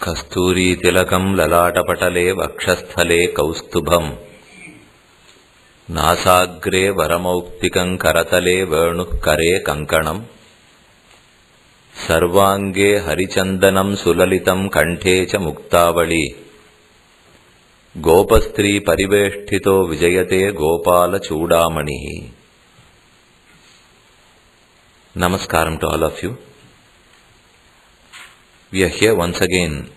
कस्तूरी तिलकं ललाटपटले वक्षस्थले कौस्तुभम् नासाग्रे वरमौक्तिकं करतले वेणुः करे कङ्कणम् सर्वाङ्गे हरिचन्दनं सुललितं कण्ठे च मुक्तावली गोपस्त्री परिवेष्टितो विजयते गोपालचूडामणिः. Namaskaram to all of you. We are here once again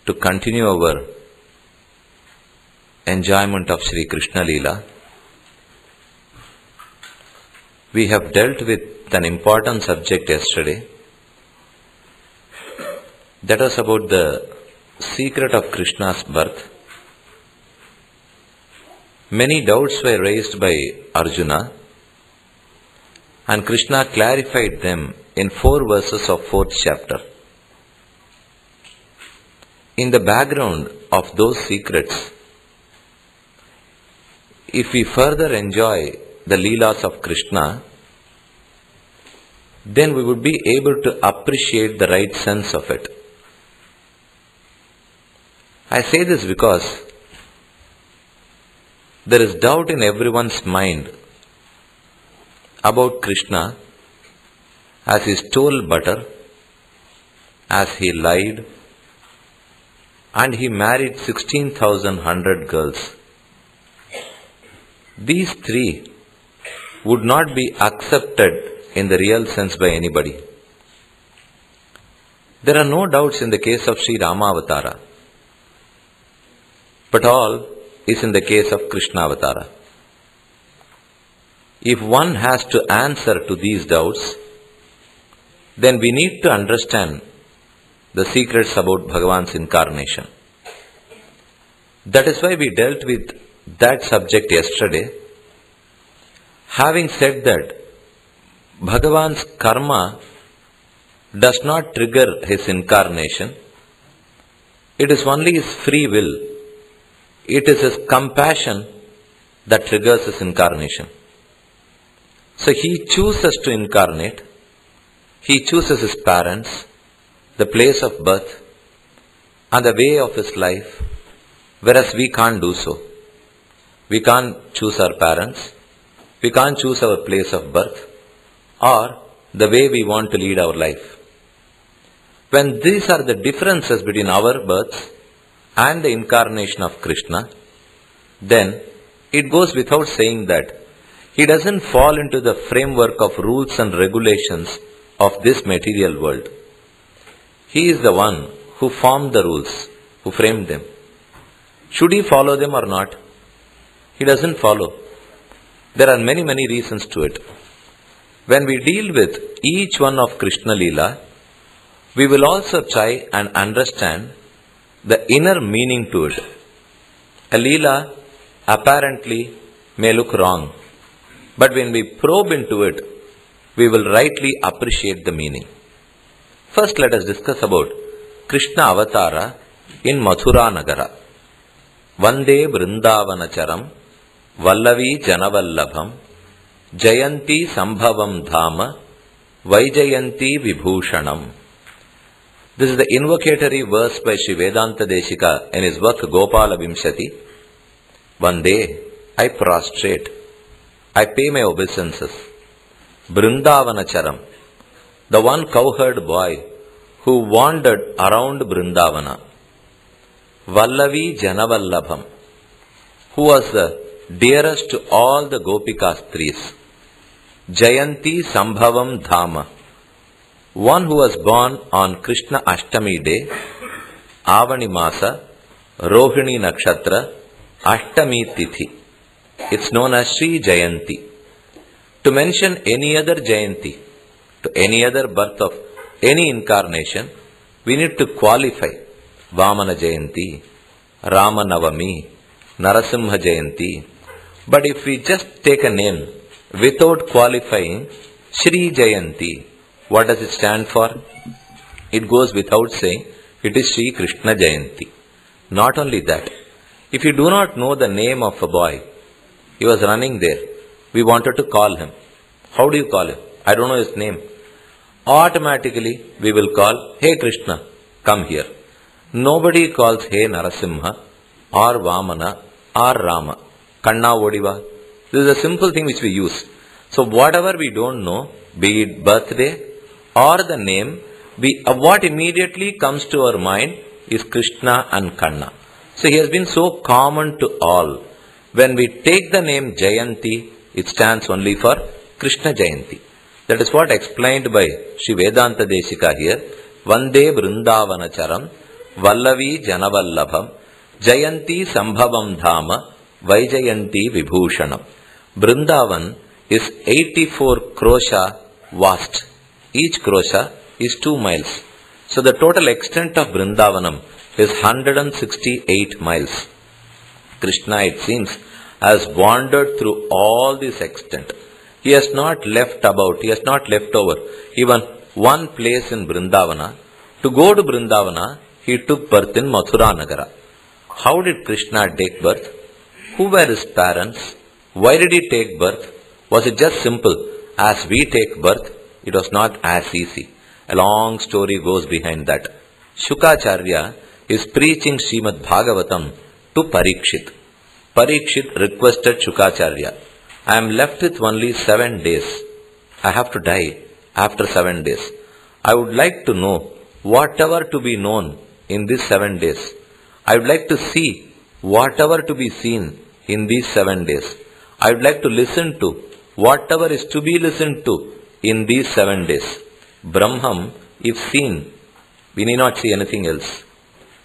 to continue our enjoyment of Sri Krishna Leela. We have dealt with an important subject yesterday. That was about the secret of Krishna's birth. Many doubts were raised by Arjuna, and Krishna clarified them in 4 verses of 4th chapter. In the background of those secrets, if we further enjoy the Leelas of Krishna, then we would be able to appreciate the right sense of it. I say this because there is doubt in everyone's mind about Krishna, as he stole butter, as he lied, and he married 16,100 girls. These 3 would not be accepted in the real sense by anybody. There are no doubts in the case of Sri Rama Avatara, but all is in the case of Krishna Avatara. If one has to answer to these doubts, then we need to understand the secrets about Bhagavan's incarnation. That is why we dealt with that subject yesterday. Having said that, Bhagavan's karma does not trigger his incarnation. It is only his free will. It is his compassion that triggers his incarnation. So he chooses to incarnate. He chooses his parents, the place of birth, and the way of his life, whereas we can't do so. We can't choose our parents, we can't choose our place of birth, or the way we want to lead our life. When these are the differences between our births and the incarnation of Krishna, then it goes without saying that he doesn't fall into the framework of rules and regulations of this material world. He is the one who formed the rules, who framed them. Should he follow them or not? He doesn't follow. There are many reasons to it. When we deal with each one of Krishna Leela, we will also try and understand the inner meaning to it. A Leela apparently may look wrong, but when we probe into it, we will rightly appreciate the meaning. First, let us discuss about Krishna Avatara in Mathura Nagara. Vande Vrindavanacharam Vallavi Janavallabham Jayanti Sambhavam Dhama Vaijayanti Vibhushanam. This is the invocatory verse by Sri Vedanta Deshika in his work Gopala Vimshati. Vande, I prostrate, I pay my obeisances. Vrindavanacharam, the one cowherd boy who wandered around Vrindavana. Vallavi Janavallabham, who was the dearest to all the Gopikastris. Jayanti Sambhavam Dhama, one who was born on Krishna Ashtami day, Avani Masa, Rohini Nakshatra, Ashtami Tithi. It's known as Sri Jayanti. To mention any other Jayanti, to any other birth of any incarnation, we need to qualify Vamana Jayanti, Rama Navami, Narasimha Jayanti. But if we just take a name without qualifying Sri Jayanti, what does it stand for? It goes without saying it is Sri Krishna Jayanti. Not only that, if you do not know the name of a boy, he was running there, we wanted to call him. How do you call him? I don't know his name. Automatically we will call, hey Krishna, come here. Nobody calls Hey Narasimha or Vamana or Rama. Kanna Odiva. This is a simple thing which we use. So whatever we don't know, be it birthday or the name, what immediately comes to our mind is Krishna and Kanna. So he has been so common to all. When we take the name Jayanti, it stands only for Krishna Jayanti. That is what explained by Sri Vedanta Desika here. Vande Vrindavanacharam Vallavi Janavallabham Jayanti Sambhavam Dhama Vaijayanti Vibhushanam. Vrindavan is 84 krosha vast. Each krosha is 2 miles. So the total extent of Vrindavanam is 168 miles. Krishna, it seems, has wandered through all this extent. He has not left about, he has not left over even one place in Vrindavana. To go to Vrindavana, he took birth in Mathura Nagara. How did Krishna take birth? Who were his parents? Why did he take birth? Was it just simple as we take birth? It was not as easy. A long story goes behind that. Shukacharya is preaching Srimad Bhagavatam to Parikshit. Parikshit requested Shukacharya, I am left with only 7 days. I have to die after 7 days. I would like to know whatever to be known in these 7 days. I would like to see whatever to be seen in these 7 days. I would like to listen to whatever is to be listened to in these 7 days. Brahman, if seen, we need not see anything else.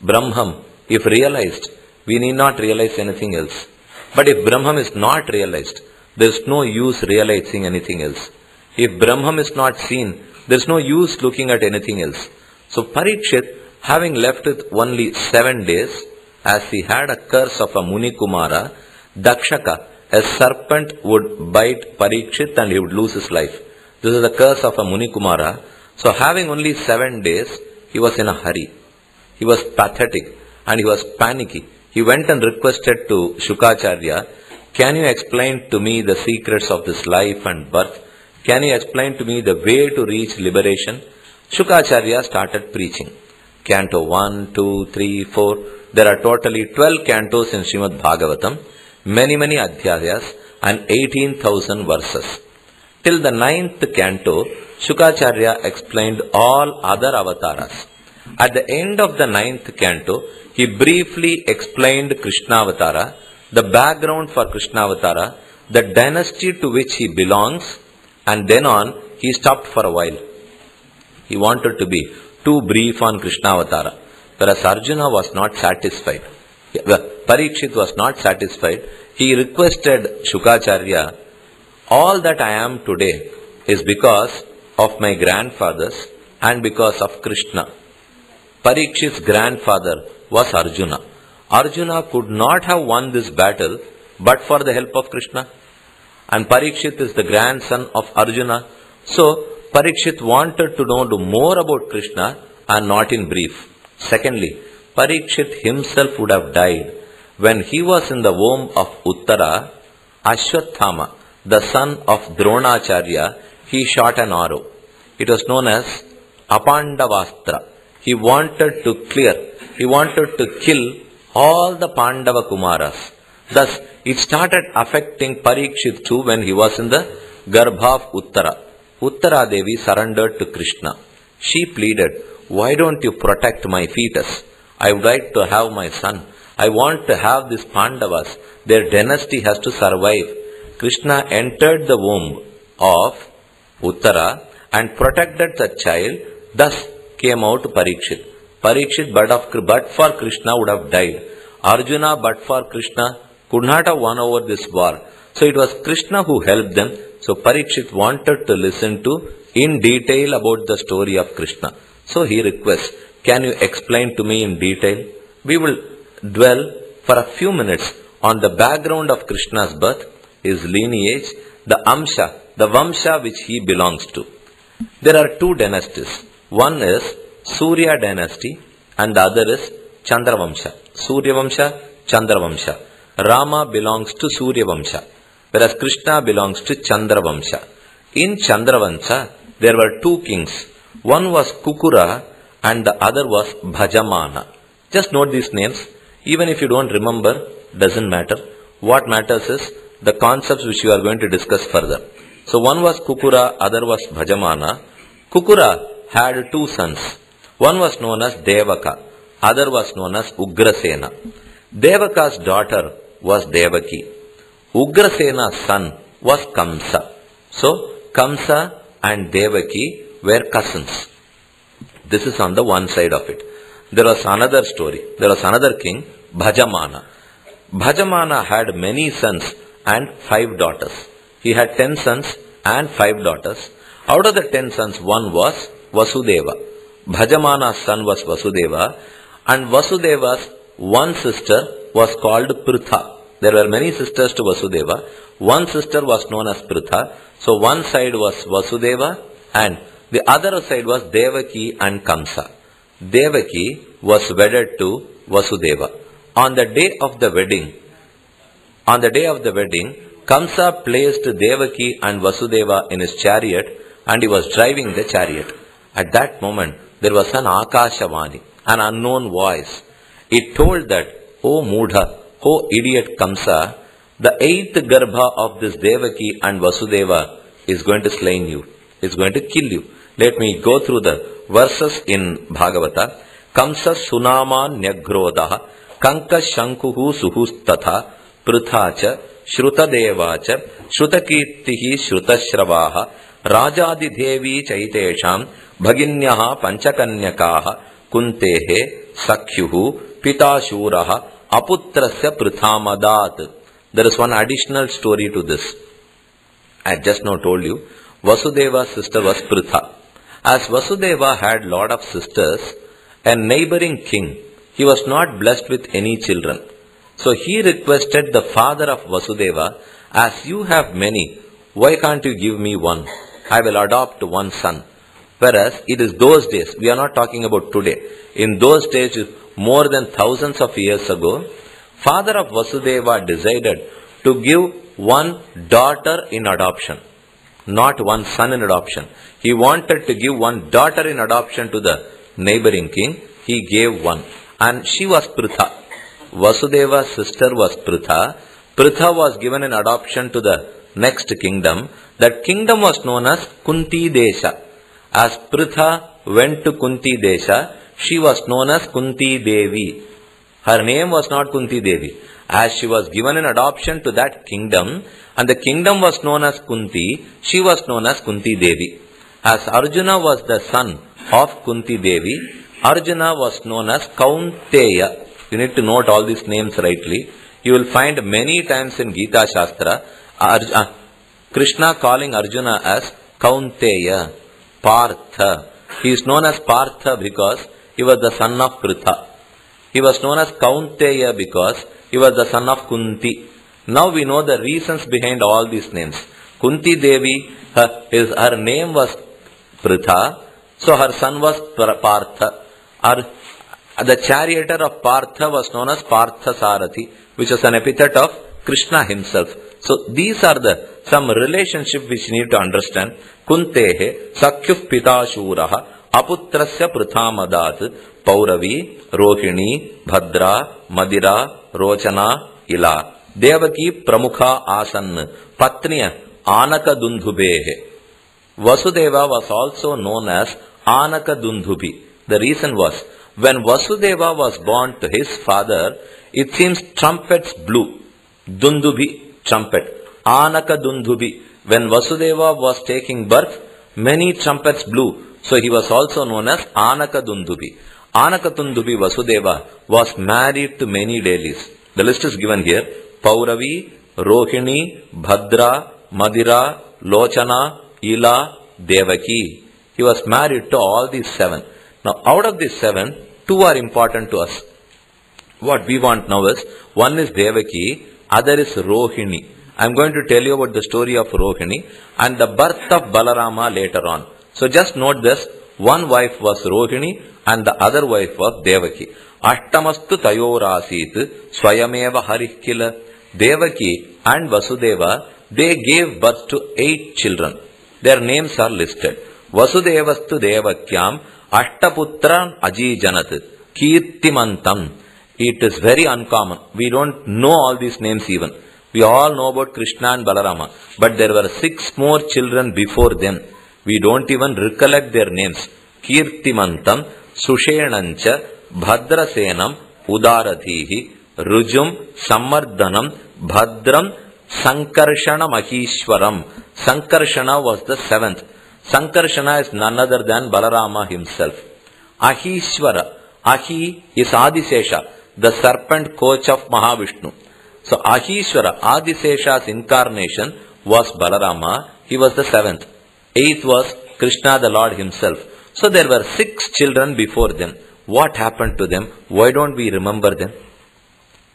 Brahman, if realized, we need not realize anything else. But if Brahman is not realized, there is no use realizing anything else. If Brahman is not seen, there is no use looking at anything else. So Parikshit, having left with only 7 days, as he had a curse of a Muni Kumara, Dakshaka, a serpent would bite Parikshit and he would lose his life. This is the curse of a Muni Kumara. So having only 7 days, he was in a hurry. He was pathetic and he was panicky. He went and requested to Shukacharya, can you explain to me the secrets of this life and birth? Can you explain to me the way to reach liberation? Shukacharya started preaching. Canto 1, 2, 3, 4. There are totally 12 cantos in Srimad Bhagavatam, many adhyayas and 18,000 verses. Till the 9th canto, Shukacharya explained all other avatars. At the end of the 9th canto, he briefly explained Krishna Avatara, the background for Krishna Avatara, the dynasty to which he belongs, and then on, he stopped for a while. He wanted to be too brief on Krishna Avatara, whereas Arjuna was not satisfied. Parikshit was not satisfied. He requested Shukacharya, all that I am today is because of my grandfathers and because of Krishna. Parikshit's grandfather was Arjuna. Arjuna could not have won this battle but for the help of Krishna. And Parikshit is the grandson of Arjuna. So, Parikshit wanted to know more about Krishna and not in brief. Secondly, Parikshit himself would have died when he was in the womb of Uttara. Ashwathama, the son of Dronacharya, he shot an arrow. It was known as Apandavastra. He wanted to kill all the Pandava Kumaras. Thus, it started affecting Parikshit too when he was in the Garbha of Uttara. Uttara Devi surrendered to Krishna. She pleaded, why don't you protect my fetus? I would like to have my son. I want to have these Pandavas. Their dynasty has to survive. Krishna entered the womb of Uttara and protected the child. Thus came out Parikshit. Parikshit but for Krishna would have died. Arjuna but for Krishna could not have won over this war. So it was Krishna who helped them. So Parikshit wanted to listen to in detail about the story of Krishna. So he requests, can you explain to me in detail? We will dwell for a few minutes on the background of Krishna's birth, his lineage, the Amsha, the Vamsha which he belongs to. There are 2 dynasties. One is Surya dynasty and the other is Chandra Vamsha. Surya Vamsha, Chandra Vamsha. Rama belongs to Surya Vamsha, whereas Krishna belongs to Chandra Vamsha. In Chandra Vamsha, there were 2 kings. One was Kukura and the other was Bhajamana. Just note these names. Even if you don't remember, doesn't matter. What matters is the concepts which you are going to discuss further. So one was Kukura, other was Bhajamana. Kukura had two sons. One was known as Devaka, other was known as Ugrasena. Devaka's daughter was Devaki. Ugrasena's son was Kamsa. So Kamsa and Devaki were cousins. This is on the one side of it. There was another story. There was another king, Bhajamana. Bhajamana had many sons and 5 daughters. He had 10 sons and 5 daughters. Out of the 10 sons, one was Vasudeva. Bhajamana's son was Vasudeva, and Vasudeva's one sister was called Pritha. There were many sisters to Vasudeva. One sister was known as Pritha. So one side was Vasudeva and the other side was Devaki and Kamsa. Devaki was wedded to Vasudeva. On the day of the wedding, Kamsa placed Devaki and Vasudeva in his chariot and he was driving the chariot. At that moment, there was an Akashavani, an unknown voice. It told that, "O Mudha, O idiot Kamsa, the 8th Garbha of this Devaki and Vasudeva is going to slay you, is going to kill you." Let me go through the verses in Bhagavata. Kamsa Sunama Nyagrodha Kanka Shankuhu Suhustatha Prithacha Shrutadevacha Shrutakirtihi Shrutashravaha Rajadi Devi Chaitesham Bhaginyaha Panchakanyakaha Kuntehe Sakyuhu Pitashuraha Aputrasya Prithamadat. There is one additional story to this. I just now told you, Vasudeva's sister was Pritha. As Vasudeva had lot of sisters, a neighboring king, he was not blessed with any children. So he requested the father of Vasudeva, "As you have many, why can't you give me one? I will adopt one son." Whereas it is those days, we are not talking about today. In those days, more than thousands of years ago, father of Vasudeva decided to give one daughter in adoption, not one son in adoption. He wanted to give one daughter in adoption to the neighboring king. He gave one, and she was Pritha. Vasudeva's sister was Pritha. Pritha was given in adoption to the next kingdom. That kingdom was known as Kunti Desha. As Pritha went to Kunti Desha, she was known as Kunti Devi. Her name was not Kunti Devi. As she was given in adoption to that kingdom, and the kingdom was known as Kunti, she was known as Kunti Devi. As Arjuna was the son of Kunti Devi, Arjuna was known as Kaunteya. You need to note all these names rightly. You will find many times in Gita Shastra, Krishna calling Arjuna as Kaunteya, Partha. He is known as Partha because he was the son of Pritha. He was known as Kaunteya because he was the son of Kunti. Now we know the reasons behind all these names. Kunti Devi, her name was Pritha, so her son was Partha. The charioteer of Partha was known as Partha Sarathi, which was an epithet of Krishna himself. So these are the some relationship which you need to understand. Kuntehe Sakyuh Pitashuraha Aputrasya Prithamadat Pauravi Rohini Bhadra Madira Rochana Ila Devaki Pramukha Asan Patniya Anaka Dundhubehe. Vasudeva was also known as Anaka Dundhubi. The reason was, when Vasudeva was born to his father, it seems trumpets blew. Dundhubi, trumpet. Anaka Dundhubi. When Vasudeva was taking birth, many trumpets blew. So he was also known as Anaka Dundhubi. Anaka Dundhubi Vasudeva was married to many deities. The list is given here. Pauravi, Rohini, Bhadra, Madira, Lochana, Ila, Devaki. He was married to all these 7. Now out of these 7, 2 are important to us. What we want now is, one is Devaki, other is Rohini. I am going to tell you about the story of Rohini and the birth of Balarama later on. So just note this, one wife was Rohini and the other wife was Devaki. Ashtamastu tayorasit swayameva harikila. Devaki and Vasudeva, they gave birth to 8 children. Their names are listed. Vasudevastu Devakyam Ashtaputran Ajijanat, Kirtimantam. It is very uncommon. We don't know all these names even. We all know about Krishna and Balarama, but there were 6 more children before them. We don't even recollect their names. Kirtimantam, Sushenancha, Bhadrasenam, Udarathihi, Rujum, Sammardhanam, Bhadram, Sankarshana Mahishwaram. Sankarshana was the 7th. Sankarshana is none other than Balarama himself. Ahishwara. Ahi is Adisesha, the serpent coach of Mahavishnu. So Ahishwara, Adisesha's incarnation was Balarama. He was the 7th. 8th was Krishna the Lord himself. So there were 6 children before them. What happened to them? Why don't we remember them?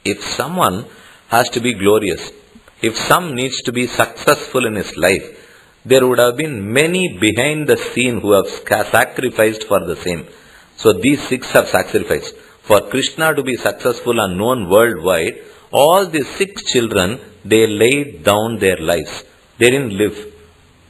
If someone has to be glorious, if some needs to be successful in his life, there would have been many behind the scene who have sacrificed for the same. So these 6 have sacrificed. For Krishna to be successful and known worldwide, all these 6 children, they laid down their lives. They didn't live.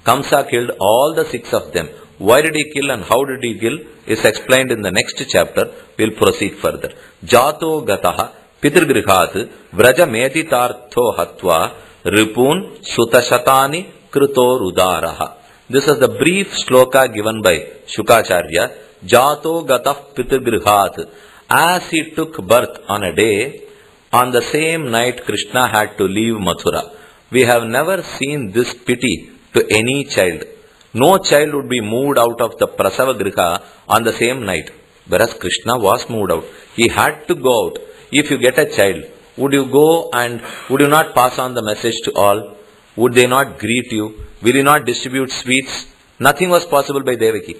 Kamsa killed all the 6 of them. Why did he kill and how did he kill is explained in the next chapter. We'll proceed further. Jato gataha pitrgrihat vraja meditartho hatva ripun sutashatani krutor udaraha. This is the brief shloka given by Shukacharya. Jato gatah pitrgrihat. As he took birth on a day, on the same night Krishna had to leave Mathura. We have never seen this pity to any child. No child would be moved out of the Prasava Griha on the same night. Whereas Krishna was moved out. He had to go out. If you get a child, would you go and would you not pass on the message to all? Would they not greet you? Will you not distribute sweets? Nothing was possible by Devaki.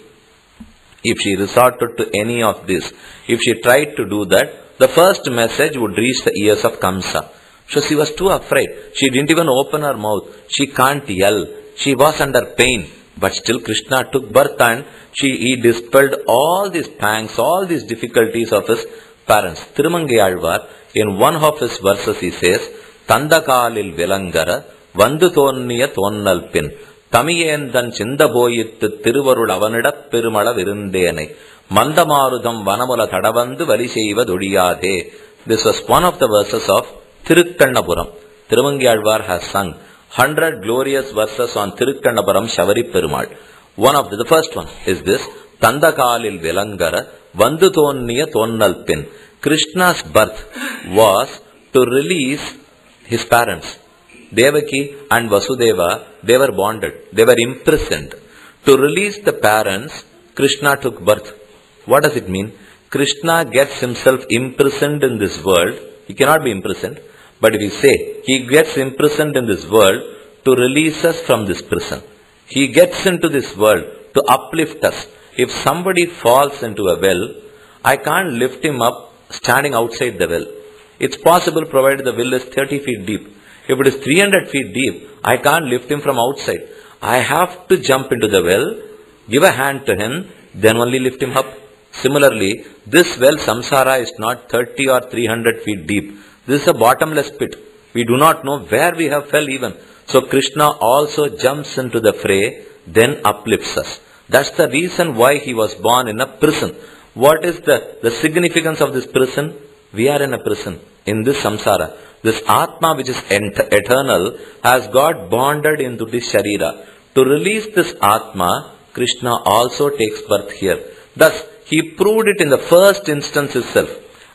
If she resorted to any of this, if she tried to do that, the first message would reach the ears of Kamsa. So she was too afraid. She didn't even open her mouth. She can't yell. She was under pain. But still Krishna took birth and he dispelled all these pangs, all these difficulties of his parents. Tirumangayalvar, in one of his verses he says, Tandakalil Velangara, Vandu Thonniya Thonnalpin, Tamiyendan Chindaboyittu Tiruvarul Avanida Pirumala Virundenai, Mandamarudam Vanamula Thadavandu Valiseiva Dudiyade. This was one of the verses of Tirukkannapuram. Tirumangayalvar has sung 100 glorious verses on Tirukkannapuram Shavari Perumal. One of the first one is this, Tandakalil Velangara, Vandu Thonniya Thonnalpin. Krishna's birth was to release his parents. Devaki and Vasudeva, they were bonded. They were imprisoned. To release the parents, Krishna took birth. What does it mean? Krishna gets himself imprisoned in this world. He cannot be imprisoned. But if we say, he gets imprisoned in this world to release us from this prison. He gets into this world to uplift us. If somebody falls into a well, I can't lift him up standing outside the well. It's possible provided the well is 30 feet deep. If it is 300 feet deep, I can't lift him from outside. I have to jump into the well, give a hand to him, then only lift him up. Similarly, this well samsara is not 30 or 300 feet deep. This is a bottomless pit. We do not know where we have fell even. So Krishna also jumps into the fray, then uplifts us. That's the reason why he was born in a prison. What is the significance of this prison? We are in a prison, in this samsara. This Atma which is eternal has got bonded into this Sharira. To release this Atma, Krishna also takes birth here. Thus, he proved it in the first instance itself.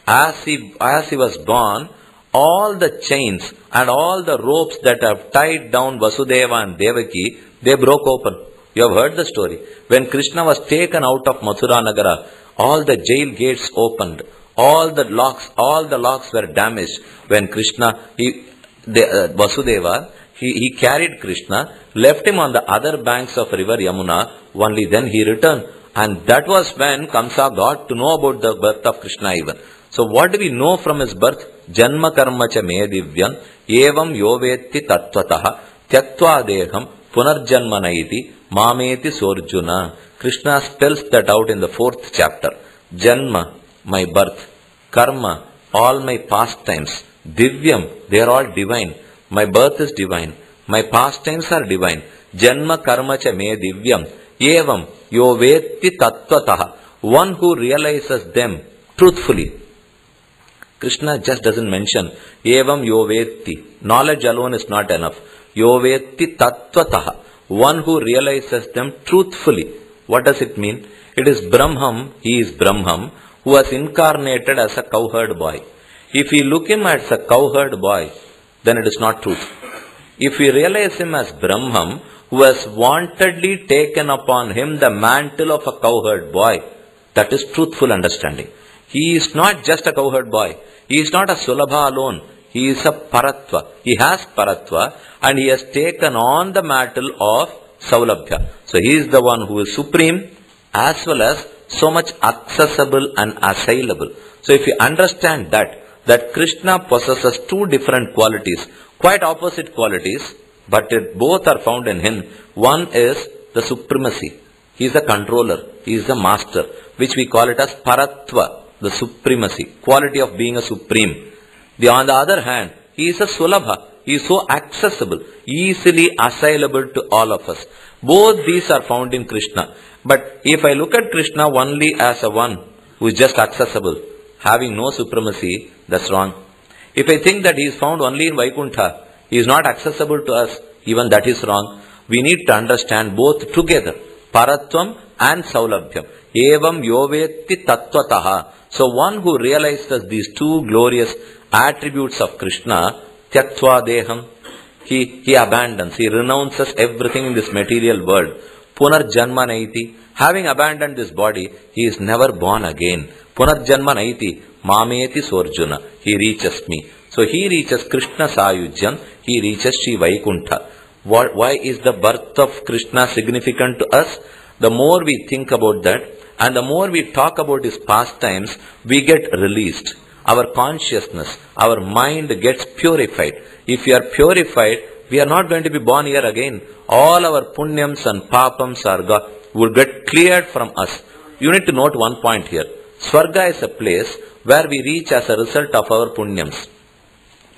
As he was born, all the chains and all the ropes that have tied down Vasudeva and Devaki, they broke open. You have heard the story. When Krishna was taken out of Mathura Nagara, all the jail gates opened. All the locks were damaged. When Krishna, Vasudeva, he carried Krishna, left him on the other banks of river Yamuna, only then he returned. And that was when Kamsa got to know about the birth of Krishna even. So what do we know from his birth? Janma karma cha me divyam, evam yovetti tattvataha, tyaktva deham, punarjanmanaiti, mameti sorjuna. Krishna spells that out in the 4th chapter. Janma, my birth. Karma, all my pastimes. Divyam, they are all divine. My birth is divine. My pastimes are divine. Janma karma cha me divyam. Evam yovetti tattvataha. one who realizes them truthfully. Krishna just doesn't mention evam yovetti. Knowledge alone is not enough. Yovetti tattvataha. One who realizes them truthfully. What does it mean? It is Brahman, he is Brahman, who was incarnated as a cowherd boy. If we look him as a cowherd boy, then it is not truth. If we realize him as Brahman, who has wantedly taken upon him the mantle of a cowherd boy, that is truthful understanding. He is not just a cowherd boy. He is not a Sulabha alone. He is a Paratva. He has Paratva and he has taken on the mantle of Saulabhya. So he is the one who is supreme as well as so much accessible and assailable. So if you understand that Krishna possesses two different qualities, quite opposite qualities, but both are found in him. One is the supremacy. He is a controller. He is the master, which we call it as Paratva, the supremacy, quality of being a supreme. On the other hand, he is a Sulabha. He is so accessible, easily assailable to all of us. Both these are found in Krishna. But if I look at Krishna only as a one who is just accessible, having no supremacy, that's wrong. If I think that he is found only in Vaikuntha, he is not accessible to us, even that is wrong. We need to understand both together, Paratvam and Saulabhyam. Evam yovetti tattvataha. So one who realizes these two glorious attributes of Krishna, Tyaktva Deham, he abandons, he renounces everything in this material world. Punarjanma Naiti, having abandoned this body, he is never born again. Punarjanma Naiti, Mameti Sorjuna, he reaches me. So he reaches Krishna Sayujyam, he reaches Sri Vaikuntha. Why is the birth of Krishna significant to us? The more we think about that and the more we talk about his pastimes, we get released. Our consciousness, our mind gets purified. If we are purified, we are not going to be born here again. All our punyams and papams would get cleared from us. You need to note one point here. Swarga is a place where we reach as a result of our punyams.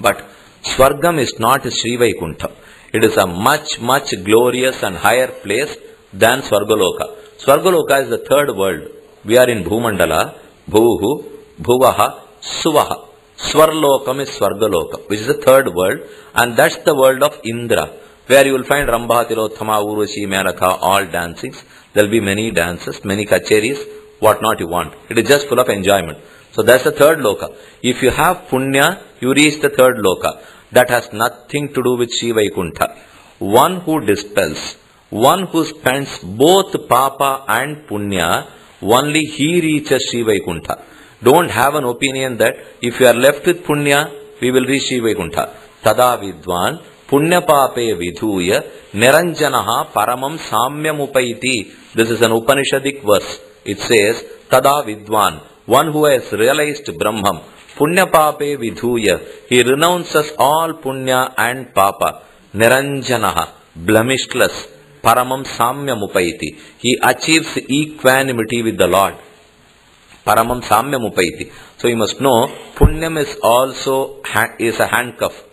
But Swargam is not Sri Vaikuntha. It is a much, much glorious and higher place than Swargaloka. Swargaloka is the third world. We are in Bhumandala, Bhuhu, Bhuvaha, Suvaha. Swarlokam is Swargaloka, which is the third world, and that's the world of Indra, where you will find Rambha, Tilottama, Urvashi, Menaka, all dancings. There will be many dances, many kacheris, what not you want. It is just full of enjoyment. So that's the third loka. If you have punya, you reach the third loka. That has nothing to do with Sri Vaikuntha. One who dispels, one who spends both papa and punya, only he reaches Sri Vaikuntha. Don't have an opinion that if you are left with punya, we will reach Sri Vaikuntha. Tada vidvan punya pape vidhuya niranjanaha paramam samyam upaiti. This is an Upanishadic verse. It says, Tada vidvan, one who has realized Brahman, punya pape vidhuya, he renounces all punya and papa. Niranjanaha, blemishless, paramam samyam upaiti. He achieves equanimity with the Lord. Paramam samyam upaiti. So you must know, punyam is also a handcuff.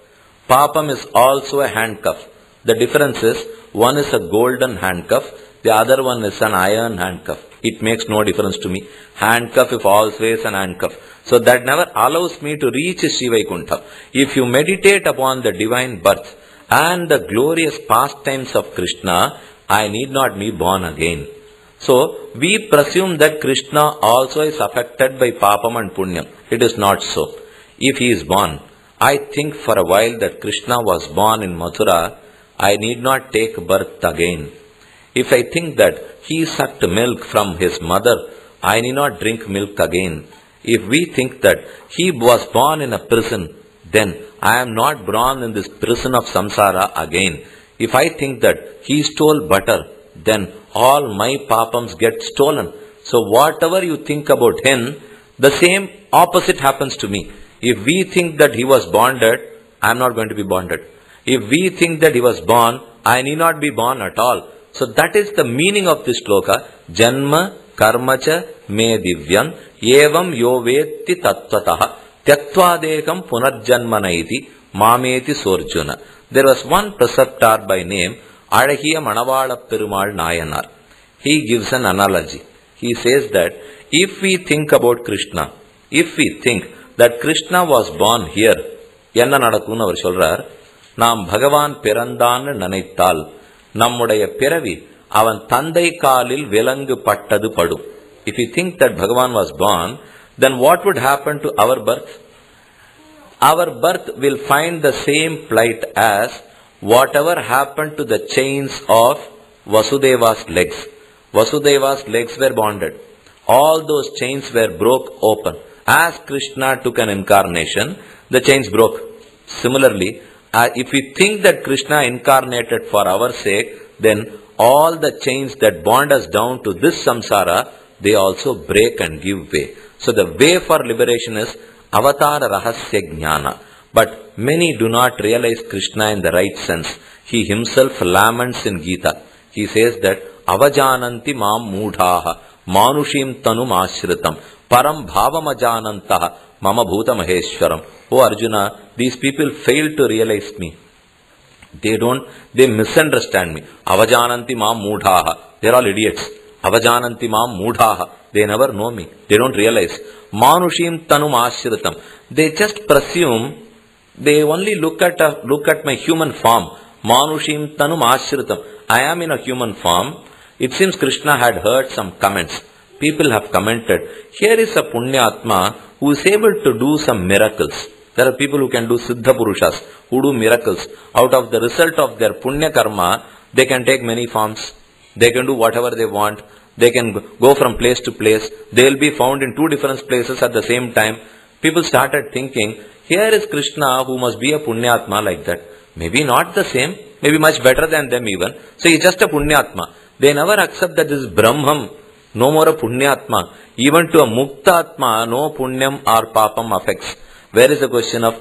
Papam is also a handcuff. The difference is, one is a golden handcuff, the other one is an iron handcuff. It makes no difference to me. Handcuff is always an handcuff. So that never allows me to reach Sri Vaikuntha. If you meditate upon the divine birth and the glorious pastimes of Krishna, I need not be born again. So, we presume that Krishna also is affected by papam and punyam. It is not so. If he is born, I think for a while that Krishna was born in Mathura, I need not take birth again. If I think that he sucked milk from his mother, I need not drink milk again. If we think that he was born in a prison, then I am not born in this prison of samsara again. If I think that he stole butter, then all my papams get stolen. So whatever you think about him, the same opposite happens to me. If we think that he was bonded, I am not going to be bonded. If we think that he was born, I need not be born at all. So that is the meaning of this shloka. Janma karmacha me divyam evam yovetti tattvataha tyaktva punarjanmanaiti mameti sorjuna. There was one preceptor by name Alagiya Manavala Perumal Nayanar. He gives an analogy. He says that If we think about Krishna, if we think that Krishna was born here, என்ன நடக்கும்னு அவர் சொல்றார், நாம் பகவான் பிறந்தான் நினைத்தால் நம்முடைய பிறவி அவன் தந்தை காலில் விலங்கு பட்டது படும். If we think that Bhagavan was born, then what would happen to our birth? Our birth will find the same plight as whatever happened to the chains of Vasudeva's legs. Vasudeva's legs were bonded. All those chains were broke open. As Krishna took an incarnation, the chains broke. Similarly, if we think that Krishna incarnated for our sake, then all the chains that bond us down to this samsara, they also break and give way. So the way for liberation is avatara rahasya jnana. But many do not realize Krishna in the right sense. He himself laments in Gita. He says that avajananti mam moodhaha manushim tanum ashritam param bhavamajanantaha mama bhuta maheshwaram. Oh Arjuna, these people fail to realize me. They misunderstand me. Avajananti mam moodhaha. They're all idiots. Avajananti mam moodhaha. They never know me. They don't realize. Manushim tanum ashritam. They just presume. They only look at my human form. Manushim tanum ashritam. I am in a human form. It seems Krishna had heard some comments. People have commented, here is a Punyatma who is able to do some miracles. There are people who can do Siddha Purushas, who do miracles. Out of the result of their Punya Karma, they can take many forms. They can do whatever they want. They can go from place to place. They will be found in two different places at the same time. People started thinking, here is Krishna who must be a Punyatma like that. Maybe not the same, maybe much better than them even. So he is just a Punyatma. They never accept that this is Brahman, no more a Punyatma. Even to a Muktatma, no Punyam or Papam affects. Where is the question of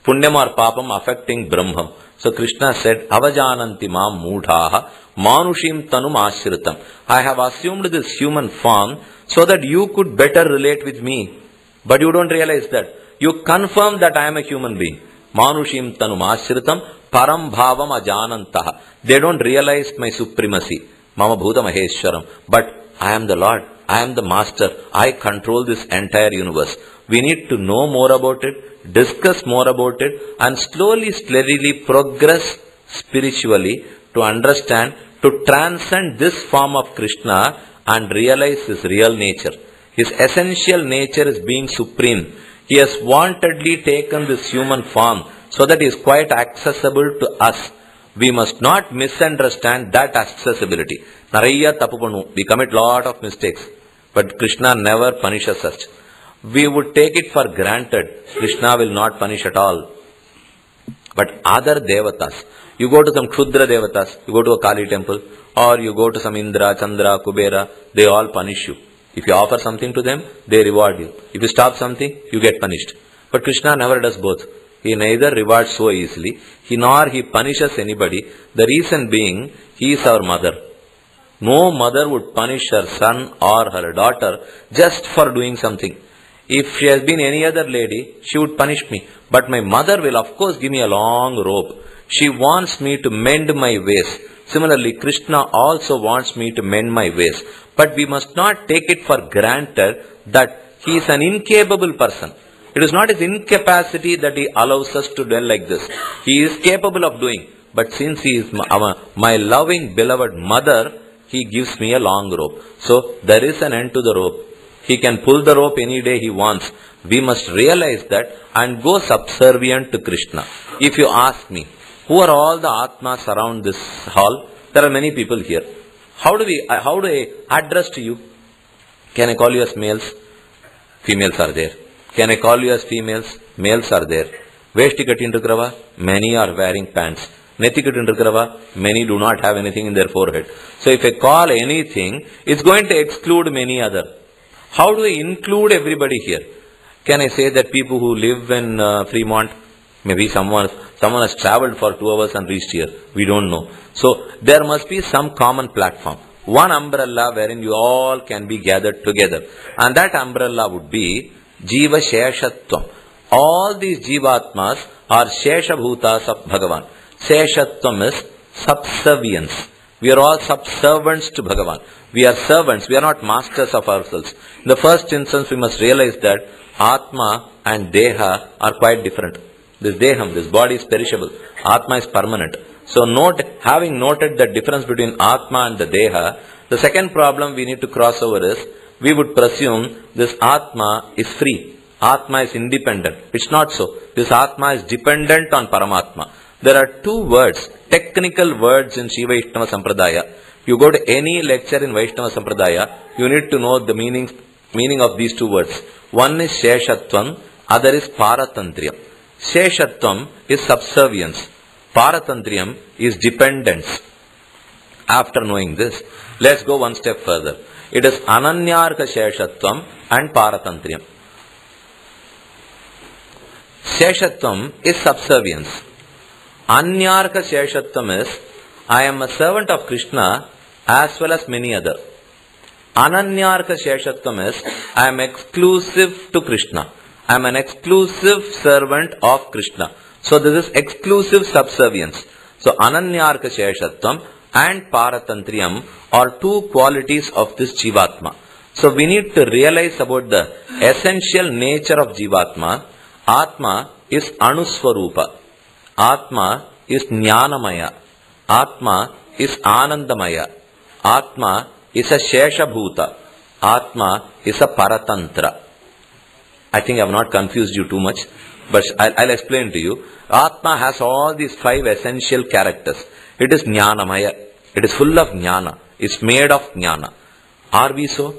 Punyam or Papam affecting Brahman? So Krishna said, Avajananti mam moodhaha manushim tanum ashritam. I have assumed this human form so that you could better relate with me. But you don't realize that. You confirm that I am a human being. Manushim tanum ashritam param bhavam ajanantaha. They don't realize my supremacy. Mama bhuta maheshwaram. But I am the Lord. I am the Master. I control this entire universe. We need to know more about it, discuss more about it, and slowly, steadily progress spiritually to understand, to transcend this form of Krishna and realize his real nature. His essential nature is being supreme. He has wantedly taken this human form so that he is quite accessible to us. We must not misunderstand that accessibility. Naraiya tappu pannuvom. We commit lot of mistakes. But Krishna never punishes us. We would take it for granted. Krishna will not punish at all. But other devatas, you go to some Kshudra devatas, you go to a Kali temple, or you go to some Indra, Chandra, Kubera, they all punish you. If you offer something to them, they reward you. If you stop something, you get punished. But Krishna never does both. He neither rewards so easily, nor he punishes anybody. The reason being, he is our mother. No mother would punish her son or her daughter just for doing something. If she has been any other lady, she would punish me. But my mother will of course give me a long robe. She wants me to mend my ways. Similarly, Krishna also wants me to mend my ways. But we must not take it for granted that he is an incapable person. It is not his incapacity that he allows us to dwell like this. He is capable of doing. But since he is my loving, beloved mother, he gives me a long rope. So there is an end to the rope. He can pull the rope any day he wants. We must realize that and go subservient to Krishna. If you ask me, who are all the Atmas around this hall? There are many people here. How do I address to you? Can I call you as males? Females are there. Can I call you as females? Males are there. Veshti kattindirukrava? Many are wearing pants. Nethi kattindirukrava? Many do not have anything in their forehead. So if I call anything, it's going to exclude many other. How do I include everybody here? Can I say that people who live in Fremont, maybe someone has travelled for 2 hours and reached here? We don't know. So there must be some common platform. One umbrella wherein you all can be gathered together. And that umbrella would be Jiva Sheshatvam. All these Jivatmas are Sheshabhutas of Bhagavan. Sheshatvam is subservience. We are all subservients to Bhagavan. We are servants. We are not masters of ourselves. In the first instance, we must realize that Atma and Deha are quite different. This Deham, this body is perishable. Atma is permanent. So having noted the difference between Atma and the Deha, the second problem we need to cross over is, we would presume this Atma is free. Atma is independent. It's not so. This Atma is dependent on Paramatma. There are two words, technical words in Shiva Vaishnava Sampradaya. If you go to any lecture in Vaishnava Sampradaya, you need to know the meaning of these two words. One is Sheshatvam, other is Paratantriyam. Sheshatvam is subservience. Paratantriyam is dependence. After knowing this, let's go one step further. It is Ananyarka Sheshatvam and Paratantriyam. Sheshatvam is subservience. Anyarka Sheshatvam is, I am a servant of Krishna as well as many other. Ananyarka Sheshatvam is, I am exclusive to Krishna. I am an exclusive servant of Krishna. So this is exclusive subservience. So Ananyarka Sheshatvam and Paratantriyam are two qualities of this Jivatma. So we need to realize about the essential nature of Jivatma. Atma is Anuswarupa. Atma is Jnanamaya. Atma is Anandamaya. Atma is a Sheshabhuta. Atma is a Paratantra. I think I have not confused you too much, but I'll explain to you. Atma has all these 5 essential characters. It is Jnanamaya. It is full of Jnana. It's made of Jnana. Are we so?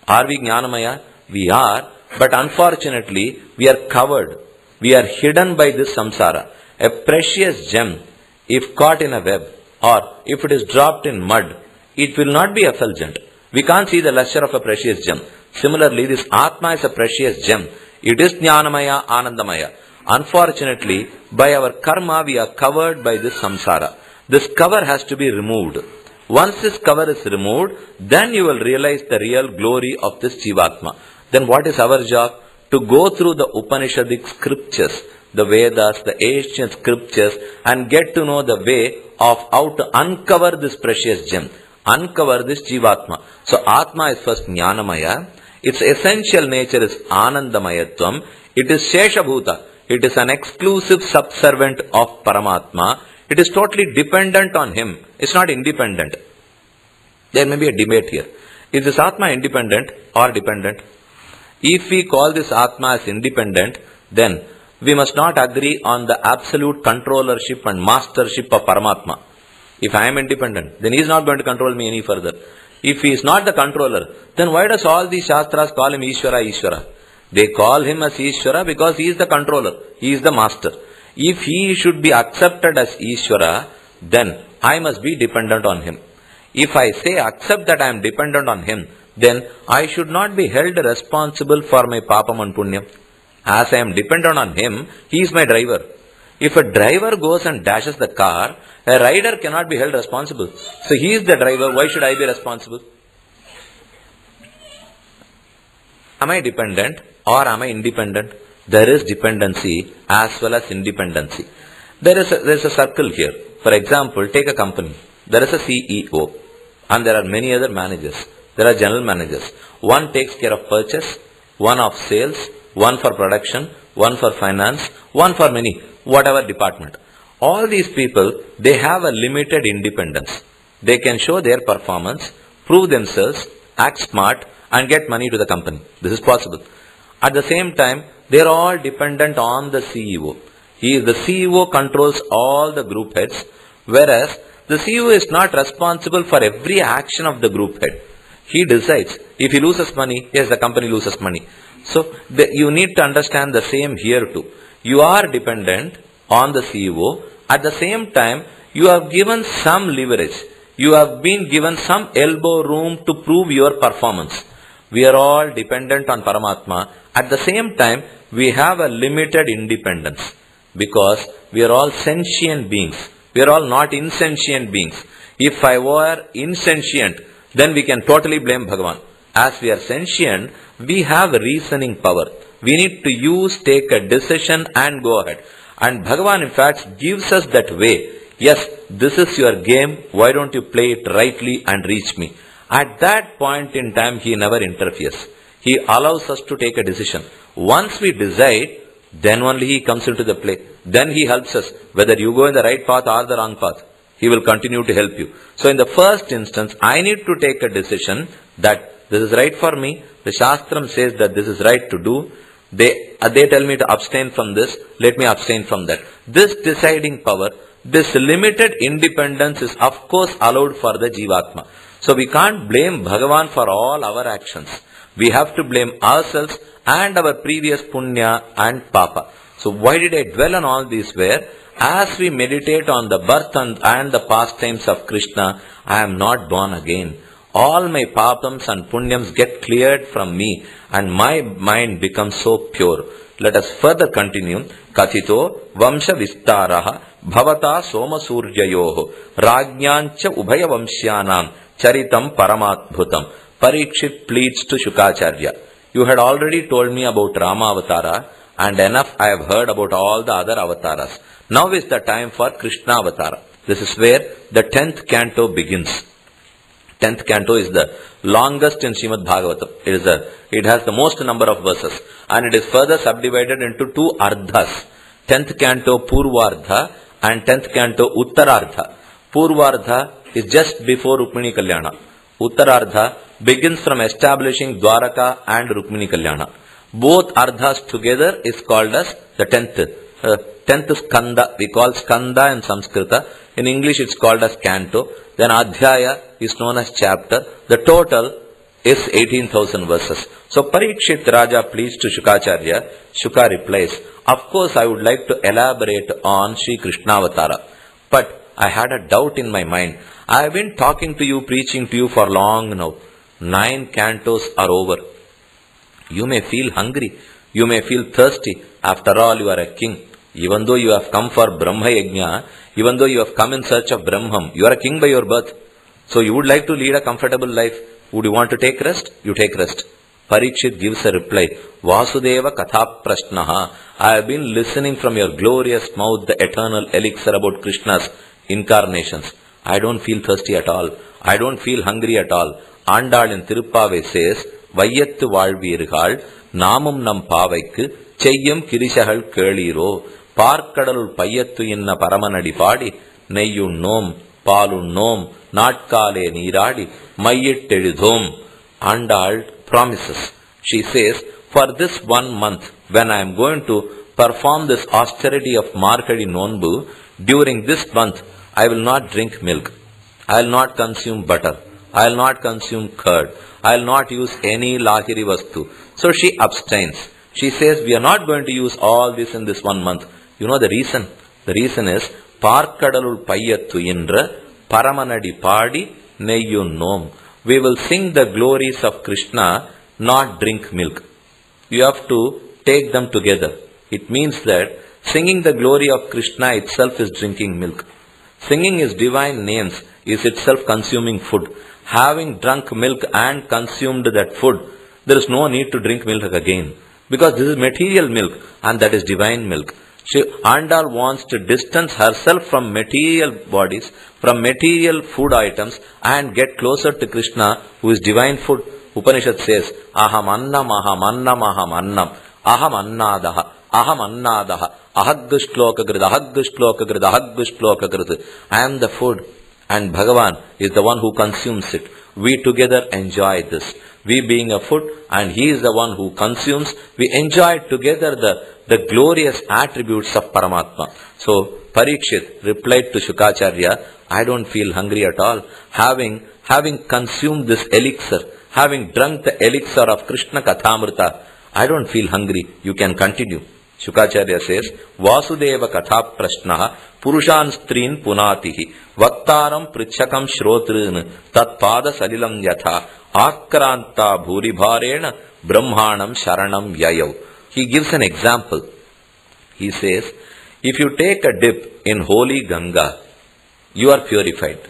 Are we Jnanamaya? We are, but unfortunately, we are covered. We are hidden by this samsara. A precious gem, if caught in a web, or if it is dropped in mud, it will not be effulgent. We can't see the luster of a precious gem. Similarly, this Atma is a precious gem. It is Jnanamaya, Anandamaya. Unfortunately, by our karma, we are covered by this samsara. This cover has to be removed. Once this cover is removed, then you will realize the real glory of this Jivatma. Then what is our job? To go through the Upanishadic scriptures, the Vedas, the ancient scriptures, and get to know the way of how to uncover this precious gem, uncover this Jivatma. So Atma is first Jnanamaya. Its essential nature is Anandamayatvam. It is Sheshabhuta. It is an exclusive subservient of Paramatma. It is totally dependent on him. It's not independent. There may be a debate here. Is this Atma independent or dependent? If we call this Atma as independent, then we must not agree on the absolute controllership and mastership of Paramatma. If I am independent, then he is not going to control me any further. If he is not the controller, then why does all these Shastras call him Ishvara, Ishvara? They call him as Ishvara because he is the controller, he is the master. If he should be accepted as Ishvara, then I must be dependent on him. If I say accept that I am dependent on him, then I should not be held responsible for my papam and punyam. As I am dependent on him, he is my driver. If a driver goes and dashes the car, a rider cannot be held responsible. So he is the driver, why should I be responsible? Am I dependent or am I independent? There is dependency as well as independency. There is a circle here. For example, take a company. There is a CEO and there are many other managers. There are general managers. One takes care of purchase, one of sales, one for production, one for finance, one for many, whatever department. All these people, they have a limited independence. They can show their performance, prove themselves, act smart and get money to the company. This is possible. At the same time, they are all dependent on the CEO. The CEO controls all the group heads, whereas the CEO is not responsible for every action of the group head. He decides. If he loses money, yes, the company loses money. So, you need to understand the same here too. You are dependent on the CEO. At the same time, you have given some leverage. You have been given some elbow room to prove your performance. We are all dependent on Paramatma. At the same time, we have a limited independence because we are all sentient beings. We are all not insentient beings. If I were insentient, then we can totally blame Bhagavan. As we are sentient, we have reasoning power. We need to take a decision and go ahead. And Bhagavan in fact gives us that way. yes, this is your game, why don't you play it rightly and reach me? At that point in time, he never interferes. He allows us to take a decision. Once we decide, then only he comes into the play. Then he helps us, whether you go in the right path or the wrong path. He will continue to help you. So in the first instance, I need to take a decision that this is right for me. The Shastram says that this is right to do. They tell me to abstain from this. Let me abstain from that. This deciding power, this limited independence is of course allowed for the Jivatma. So we can't blame Bhagavan for all our actions. We have to blame ourselves and our previous punya and papa. So why did I dwell on all these? Where as we meditate on the birth and the pastimes of Krishna, I am not born again. All my papams and punyams get cleared from me and my mind becomes so pure. Let us further continue. Kathito vamsha vistaraha bhavata soma suryayoho rajnyancha ubhaya vamshyanam charitam paramatbhutam. Parikshit pleads to Shukacharya. You had already told me about Rama Avatara, and enough I have heard about all the other avataras. Now is the time for Krishna Avatara. This is where the 10th canto begins. 10th canto is the longest in Srimad Bhagavatam. It has the most number of verses, and it is further subdivided into 2 ardhas. 10th canto Purvardha and 10th canto Uttarardha. Purvardha is just before Rukmini Kalyana. Uttarardha begins from establishing Dwaraka and Rukmini Kalyana. Both ardhas together is called as the 10th skanda. We call skanda in Sanskrita. In English it's called as canto. Then adhyaya is known as chapter. The total is 18,000 verses. So Parikshit Raja pleads to Shukacharya. Shuka replies, of course I would like to elaborate on Sri Krishnavatara, but I had a doubt in my mind. I have been talking to you, preaching to you for long now. 9 cantos are over. You may feel hungry. You may feel thirsty. After all, you are a king. Even though you have come for Brahma Yajna, even though you have come in search of Brahman, you are a king by your birth. So you would like to lead a comfortable life. Would you want to take rest? You take rest. Parikshit gives a reply. Vasudeva Katha Prashnaha. I have been listening from your glorious mouth the eternal elixir about Krishna's incarnations. I don't feel thirsty at all. I don't feel hungry at all. Andal in Tirupavai says, Vayyattu Valvirgal, Namum Nam Pavaikku, Cheyyum Kirishahal Keliro, Parkadalul Payattu inna Paramanadi Padi, Neyyun Nom, Palun Nom, Natkale Niradi, Mayyit Edidhom. Andal promises. She says, for this 1 month, when I am going to perform this austerity of Markadi Nonbu, during this month, I will not drink milk. I will not consume butter. I will not consume curd. I will not use any lahiri vastu. So she abstains. She says, we are not going to use all this in this 1 month. You know the reason? The reason is, Parkadalul Payattu Indra Paramanadi Padi Neyyun Nom. We will sing the glories of Krishna, not drink milk. You have to take them together. It means that singing the glory of Krishna itself is drinking milk. Singing his divine names is itself consuming food. Having drunk milk and consumed that food, there is no need to drink milk again. Because this is material milk and that is divine milk. Andal wants to distance herself from material bodies, from material food items, and get closer to Krishna, who is divine food. Upanishad says, Aham annam, aham annam, aham annam, aham annadaha, aham annadaha, ahaggushklokagrid, ahaggushklokagrid, ahaggushklokagrid. I am the food, and Bhagavan is the one who consumes it. We together enjoy this. We being a food, and he is the one who consumes. We enjoy together the glorious attributes of Paramatma. So Parikshit replied to Shukacharya, I don't feel hungry at all. Having consumed this elixir, having drunk the elixir of Krishna Kathamrita, I don't feel hungry. You can continue. Shukacharya says, Vasudeva Katha Prashnaha Purushan Strin Punatihi Vaktaram Prichakam Shrotrin Tat Pada Salilam Yatha Akranta Bhuribharena Brahmanam Sharanam Yayav. He gives an example. He says, if you take a dip in holy Ganga, you are purified.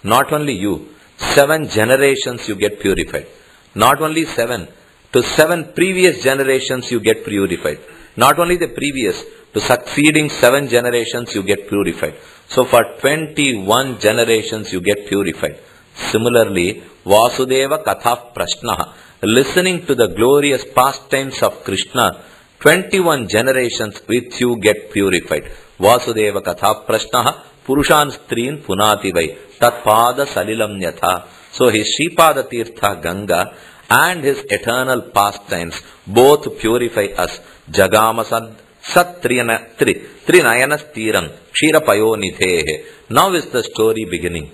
Not only you, 7 generations you get purified. Not only 7, to 7 previous generations you get purified. Not only the previous, to succeeding 7 generations you get purified. So for 21 generations you get purified. Similarly, Vasudeva Katha Prashnaha, listening to the glorious pastimes of Krishna, 21 generations with you get purified. Vasudeva Katha Prashnaha, Purushan Strin Punati Vai, Tatpada Salilam Yatha. So his Sripada Tirtha Ganga and his eternal pastimes both purify us. Jagama Sat Trinayanas Tiram Kshirapayo Nidhehe. Now is the story beginning.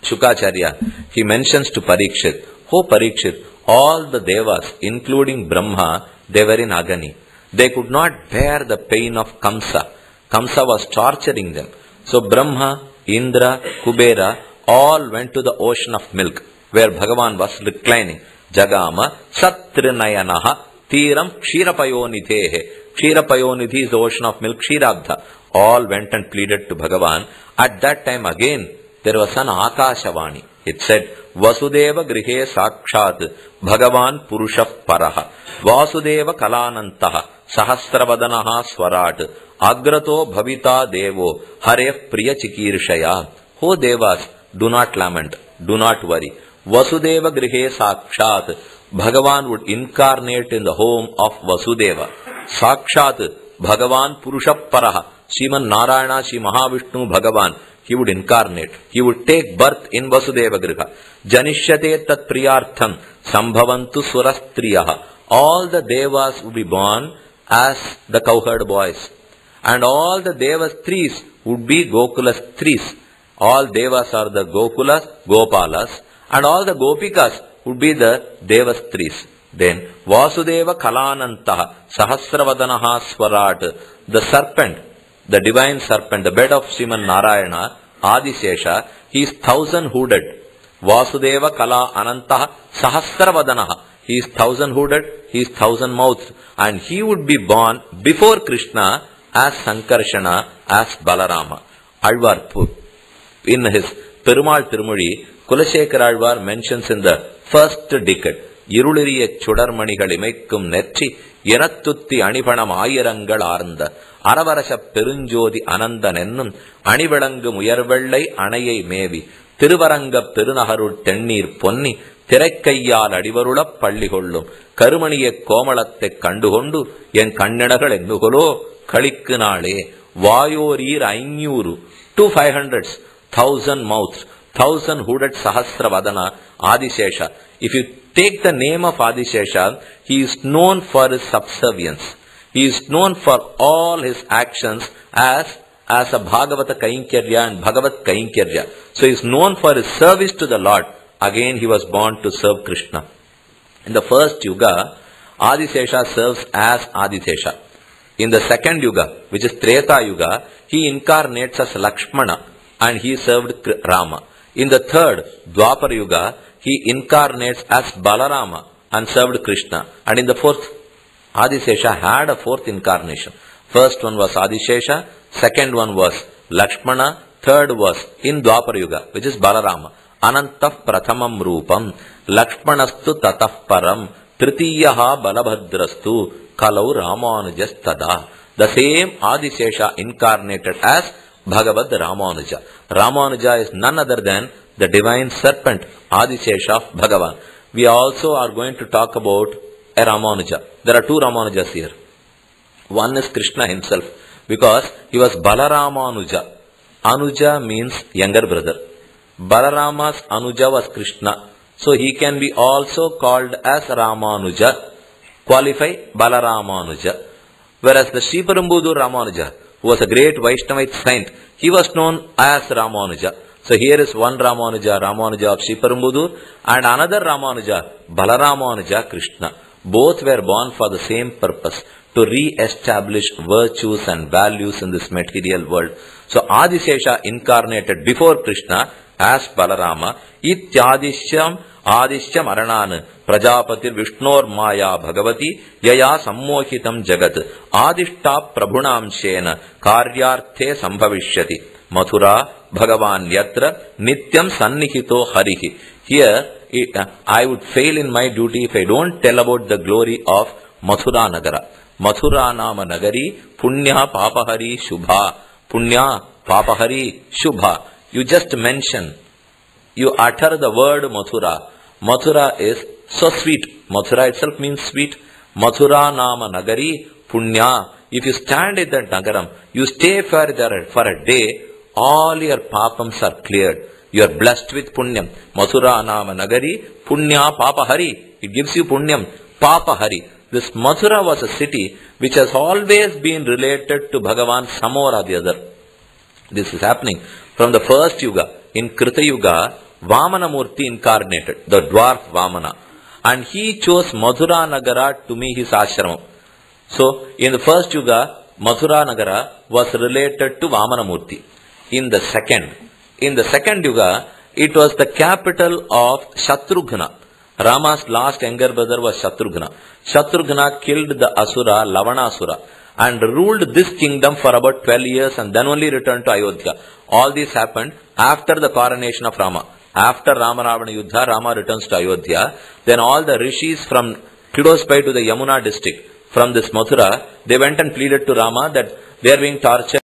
Shukacharya, he mentions to Parikshit, "Oh Parikshit, all the devas, including Brahma, they were in agony. They could not bear the pain of Kamsa. Kamsa was torturing them. So Brahma, Indra, Kubera, all went to the ocean of milk, where Bhagavan was reclining. Jagama Satrinayanaha Tiram Kshirapayonidhehe. Kshirapayonidhi is the ocean of milk, Kshirabdha. All went and pleaded to Bhagavan. At that time again, there was an Akashavani. It said, Vasudeva Grihe Sakshat Bhagavan Purusha Paraha Vasudeva Kalanantaha Sahasravadanaha Swarat Agrato Bhavita Devo Hare Priya Chikirshaya. O Devas, do not lament, do not worry. Vasudeva Grihe Sakshat, Bhagavan would incarnate in the home of Vasudeva. Sakshat, Bhagavan Purusha Paraha, Sriman Narayana, Sri Mahavishnu Bhagavan, he would incarnate. He would take birth in Vasudeva Griha. Janishyate tat priyartham sambhavantu surastriyaha. All the devas would be born as the cowherd boys. And all the devas trees would be Gokula trees. All devas are the Gokulas, Gopalas, and all the Gopikas would be the devas trees. Then Vasudeva Kalanantaha Sahasravadanaha Swarat, the serpent, the divine serpent, the bed of Sriman Narayana, Adisesha, he is 1,000-hooded. Vasudeva Kala Anantaha Sahasravadanaha, he is 1,000-hooded, he is 1,000-mouthed, and he would be born before Krishna as Sankarshana, as Balarama. Alvar, in his Perumal Tirumudi, Kulashekara Alvar mentions in the first decade, Iruliriya Chudarmanigal Imekkum Netti, Yenattutti Anipanam Ayirangal Aranda, Aravarasha Perunjodi Ananda Nennum, Anivalangu Muyarvellai Anayai Mevi, Tiruvaranga Perunaharu Tennir Ponni, Tirekkayal Adivarula Pallihollum, Karumaniye Komalatte Kanduhondu, Yen Kannadagal Ennuholo, Kalikkanale, Vayorir Ainyuru, 2 500s, 1,000 mouths, 1,000 hooded Sahasravadana, Adisesha. If you take the name of Adisesha, he is known for his subservience. He is known for all his actions as a Bhagavata Kainkirya and Bhagavat Kainkirya. So he is known for his service to the Lord. Again he was born to serve Krishna. In the first Yuga, Adisesha serves as Adisesha. In the second Yuga, which is Treta Yuga, he incarnates as Lakshmana and he served Rama. In the third, Dwapar Yuga, he incarnates as Balarama and served Krishna. And in the fourth, Adisesha had a fourth incarnation. First one was Adisesha, second one was Lakshmana, third was in Dwapar Yuga, which is Balarama. Anantah Prathamam Rupam, Lakshmanastu Tatah Param, Tritiyaha Balabhadrastu, Kalau Ramanujastada. The same Adisesha incarnated as Bhagavad Ramanuja. Ramanuja is none other than the divine serpent, Adisesha of Bhagavan. We also are going to talk about a Ramanuja. There are two Ramanujas here. One is Krishna himself, because he was Balaramanuja. Anuja means younger brother. Balarama's Anuja was Krishna. So he can be also called as Ramanuja. Qualify Balaramanuja. Whereas the Sriperumbudur Ramanuja, who was a great Vaishnavite saint, he was known as Ramanuja. So here is one Ramanuja, Ramanuja of Sriperumbudur, and another Ramanuja, Balaramanuja Krishna. Both were born for the same purpose, to re-establish virtues and values in this material world. So Adisesha incarnated before Krishna as Balarama. Ityadishyam Adishyam Aranana Prajapatir Vishnor Maya Bhagavati Yaya Sammohitam Jagat Adishta Prabhunam Shena Karyarthe Sambhavishyati Mathura Bhagavan Yatra Nityam Sannihito Harihi. Here I would fail in my duty if I don't tell about the glory of Mathura Nagara. Mathura Nama Nagari Punya Papahari Shubha Punya, Papahari, Shubha. You just mention, you utter the word Mathura. Mathura is so sweet. Mathura itself means sweet. Mathura Nama Nagari, Punya. If you stand in that Nagaram, you stay for a day, all your papams are cleared. You are blessed with Punyam. Mathura Nama Nagari, Punya Papahari. It gives you Punyam. Papahari. This Mathura was a city which has always been related to Bhagavan somehow or the other. This is happening from the first Yuga. In Krita Yuga, Vamana Murti incarnated, the dwarf Vamana. And he chose Mathura Nagara to be his ashramam. So, in the first Yuga, Mathura Nagara was related to Vamana Murti. In the second Yuga, it was the capital of Shatrughna. Rama's last younger brother was Shatrughna. Shatrughna killed the Asura, Lavanasura, and ruled this kingdom for about 12 years and then only returned to Ayodhya. All this happened after the coronation of Rama. After Rama Ravana Yuddha, Rama returns to Ayodhya. Then all the rishis from Kidospai to the Yamuna district, from this Mathura, they went and pleaded to Rama that they are being tortured.